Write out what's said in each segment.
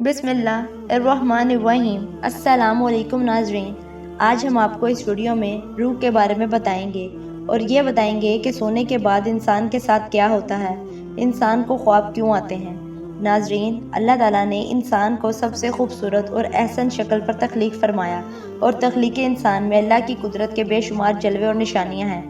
بسم اللہ الرحمن الرحیم۔ السلام علیکم ناظرین، آج ہم آپ کو اس ویڈیو میں روح کے بارے میں بتائیں گے اور یہ بتائیں گے کہ سونے کے بعد انسان کے ساتھ کیا ہوتا ہے، انسان کو خواب کیوں آتے ہیں۔ ناظرین، اللہ تعالیٰ نے انسان کو سب سے خوبصورت اور احسن شکل پر تخلیق فرمایا اور تخلیق انسان میں اللہ کی قدرت کے بے شمار جلوے اور نشانیاں ہیں۔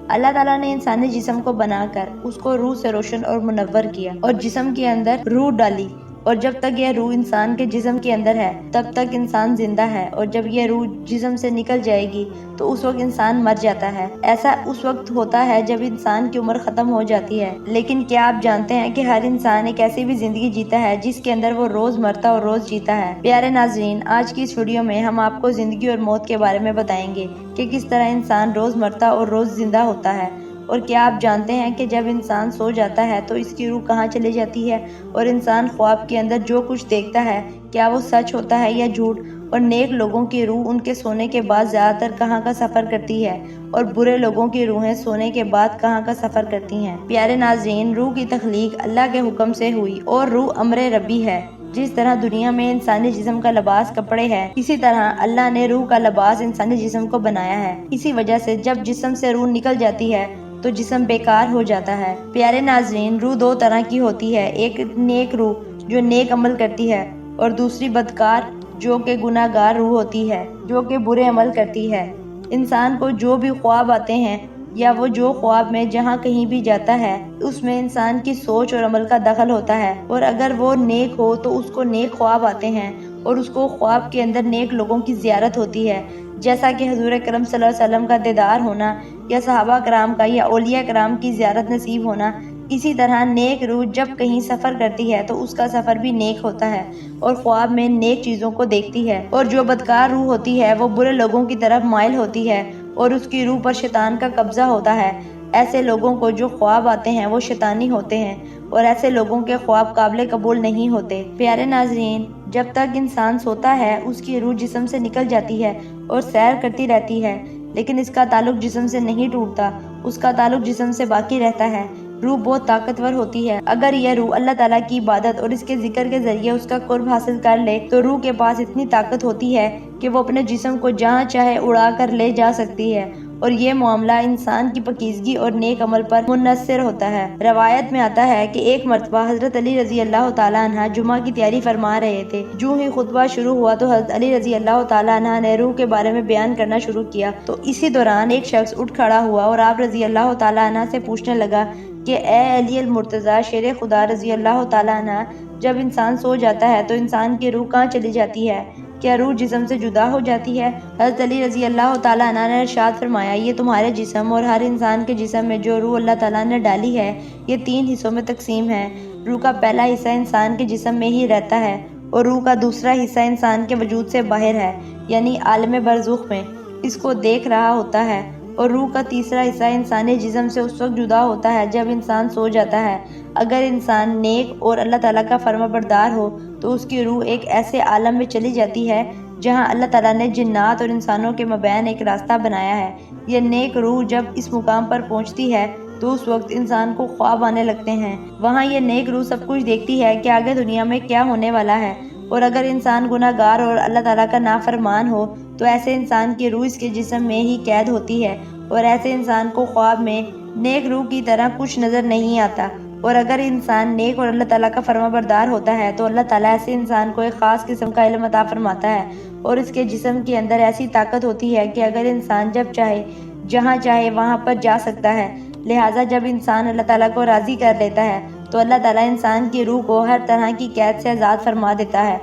اللہ تعالیٰ نے انسانی جسم کو بنا کر اس کو روح سے روشن اور منور کیا اور جسم کے اندر روح ڈالی، اور جب تک یہ روح انسان کے جسم کے اندر ہے تب تک انسان زندہ ہے، اور جب یہ روح جسم سے نکل جائے گی تو اس وقت انسان مر جاتا ہے۔ ایسا اس وقت ہوتا ہے جب انسان کی عمر ختم ہو جاتی ہے، لیکن کیا آپ جانتے ہیں کہ ہر انسان ایک ایسی بھی زندگی جیتا ہے جس کے اندر وہ روز مرتا اور روز جیتا ہے۔ پیارے ناظرین، آج کی اس ویڈیو میں ہم آپ کو زندگی اور موت کے بارے میں بتائیں گے کہ کس طرح انسان روز مرتا اور روز زندہ ہوتا ہے، اور کیا آپ جانتے ہیں کہ جب انسان سو جاتا ہے تو اس کی روح کہاں چلی جاتی ہے، اور انسان خواب کے اندر جو کچھ دیکھتا ہے کیا وہ سچ ہوتا ہے یا جھوٹ، اور نیک لوگوں کی روح ان کے سونے کے بعد زیادہ تر کہاں کا سفر کرتی ہے، اور برے لوگوں کی روحیں سونے کے بعد کہاں کا سفر کرتی ہیں۔ پیارے ناظرین، روح کی تخلیق اللہ کے حکم سے ہوئی اور روح امر ربی ہے۔ جس طرح دنیا میں انسانی جسم کا لباس کپڑے ہے، اسی طرح اللہ نے روح کا لباس انسانی جسم کو بنایا ہے۔ اسی وجہ سے جب جسم سے روح نکل جاتی ہے تو جسم بیکار ہو جاتا ہے۔ پیارے ناظرین، روح دو طرح کی ہوتی ہے، ایک نیک روح جو نیک عمل کرتی ہے، اور دوسری بدکار جو کہ گناہ گار روح ہوتی ہے جو کہ برے عمل کرتی ہے۔ انسان کو جو بھی خواب آتے ہیں یا وہ جو خواب میں جہاں کہیں بھی جاتا ہے اس میں انسان کی سوچ اور عمل کا دخل ہوتا ہے، اور اگر وہ نیک ہو تو اس کو نیک خواب آتے ہیں اور اس کو خواب کے اندر نیک لوگوں کی زیارت ہوتی ہے، جیسا کہ حضور کرم صلی اللہ علیہ وسلم کا دیدار ہونا یا صحابہ کرام کا یا اولیاء کرام کی زیارت نصیب ہونا۔ اسی طرح نیک روح جب کہیں سفر کرتی ہے تو اس کا سفر بھی نیک ہوتا ہے اور خواب میں نیک چیزوں کو دیکھتی ہے، اور جو بدکار روح ہوتی ہے وہ برے لوگوں کی طرف مائل ہوتی ہے اور اس کی روح پر شیطان کا قبضہ ہوتا ہے۔ ایسے لوگوں کو جو خواب آتے ہیں وہ شیطانی ہوتے ہیں، اور ایسے لوگوں کے خواب قابل قبول نہیں ہوتے۔ پیارے ناظرین، جب تک انسان سوتا ہے اس کی روح جسم سے نکل جاتی ہے اور سیر کرتی رہتی ہے، لیکن اس کا تعلق جسم سے نہیں ٹوٹتا، اس کا تعلق جسم سے باقی رہتا ہے۔ روح بہت طاقتور ہوتی ہے، اگر یہ روح اللہ تعالیٰ کی عبادت اور اس کے ذکر کے ذریعے اس کا قرب حاصل کر لے تو روح کے پاس اتنی طاقت ہوتی ہے کہ وہ اپنے جسم کو جہاں چاہے اڑا کر لے جا سکتی ہے، اور یہ معاملہ انسان کی پاکیزگی اور نیک عمل پر منحصر ہوتا ہے۔ روایت میں آتا ہے کہ ایک مرتبہ حضرت علی رضی اللہ تعالیٰ عنہ جمعہ کی تیاری فرما رہے تھے، جو ہی خطبہ شروع ہوا تو حضرت علی رضی اللہ تعالیٰ عنہ نے روح کے بارے میں بیان کرنا شروع کیا، تو اسی دوران ایک شخص اٹھ کھڑا ہوا اور آپ رضی اللہ تعالیٰ عنہ سے پوچھنے لگا کہ اے علی المرتضیٰ شیر خدا رضی اللہ تعالیٰ عنہ، جب انسان سو جاتا ہے تو انسان کی روح کہاں چلی جاتی ہے؟ کیا روح جسم سے جدا ہو جاتی ہے؟ حضرت علی رضی اللہ تعالیٰ عنہ نے ارشاد فرمایا، یہ تمہارے جسم اور ہر انسان کے جسم میں جو روح اللہ تعالیٰ نے ڈالی ہے یہ 3 حصوں میں تقسیم ہے۔ روح کا پہلا حصہ انسان کے جسم میں ہی رہتا ہے، اور روح کا دوسرا حصہ انسان کے وجود سے باہر ہے، یعنی عالم برزخ میں اس کو دیکھ رہا ہوتا ہے، اور روح کا تیسرا حصہ انسانی جسم سے اس وقت جدا ہوتا ہے جب انسان سو جاتا ہے۔ اگر انسان نیک اور اللہ تعالیٰ کا فرما بردار ہو تو اس کی روح ایک ایسے عالم میں چلی جاتی ہے جہاں اللہ تعالیٰ نے جنات اور انسانوں کے مابین ایک راستہ بنایا ہے۔ یہ نیک روح جب اس مقام پر پہنچتی ہے تو اس وقت انسان کو خواب آنے لگتے ہیں۔ وہاں یہ نیک روح سب کچھ دیکھتی ہے کہ آگے دنیا میں کیا ہونے والا ہے، اور اگر انسان گناہ گار اور اللہ تعالیٰ کا نافرمان ہو تو ایسے انسان کی روح اس کے جسم میں ہی قید ہوتی ہے، اور ایسے انسان کو خواب میں نیک روح کی طرح کچھ نظر نہیں آتا، اور اگر انسان نیک اور اللہ تعالیٰ کا فرما بردار ہوتا ہے تو اللہ تعالیٰ ایسے انسان کو ایک خاص قسم کا علم عطا فرماتا ہے، اور اس کے جسم کے اندر ایسی طاقت ہوتی ہے کہ اگر انسان جب چاہے جہاں چاہے وہاں پر جا سکتا ہے۔ لہٰذا جب انسان اللہ تعالیٰ کو راضی کر لیتا ہے تو اللہ تعالیٰ انسان کی روح کو ہر طرح کی قید سے آزاد فرما دیتا ہے۔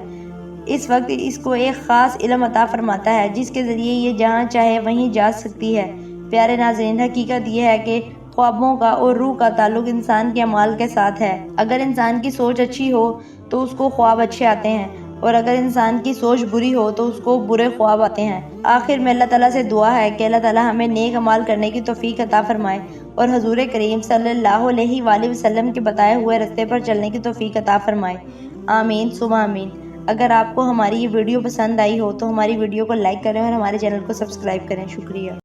اس وقت اس کو ایک خاص علم عطا فرماتا ہے جس کے ذریعے یہ جہاں چاہے وہیں جا سکتی ہے۔ پیارے ناظرین، حقیقت یہ ہے کہ خوابوں کا اور روح کا تعلق انسان کے اعمال کے ساتھ ہے۔ اگر انسان کی سوچ اچھی ہو تو اس کو خواب اچھے آتے ہیں، اور اگر انسان کی سوچ بری ہو تو اس کو برے خواب آتے ہیں۔ آخر میں اللہ تعالیٰ سے دعا ہے کہ اللہ تعالیٰ ہمیں نیک اعمال کرنے کی توفیق عطا فرمائے اور حضور کریم صلی اللہ علیہ وآلہ وسلم کے بتائے ہوئے راستے پر چلنے کی توفیق عطا فرمائے۔ آمین ثم آمین۔ اگر آپ کو ہماری یہ ویڈیو پسند آئی ہو تو ہماری ویڈیو کو لائک کریں اور ہمارے چینل کو سبسکرائب کریں۔ شکریہ۔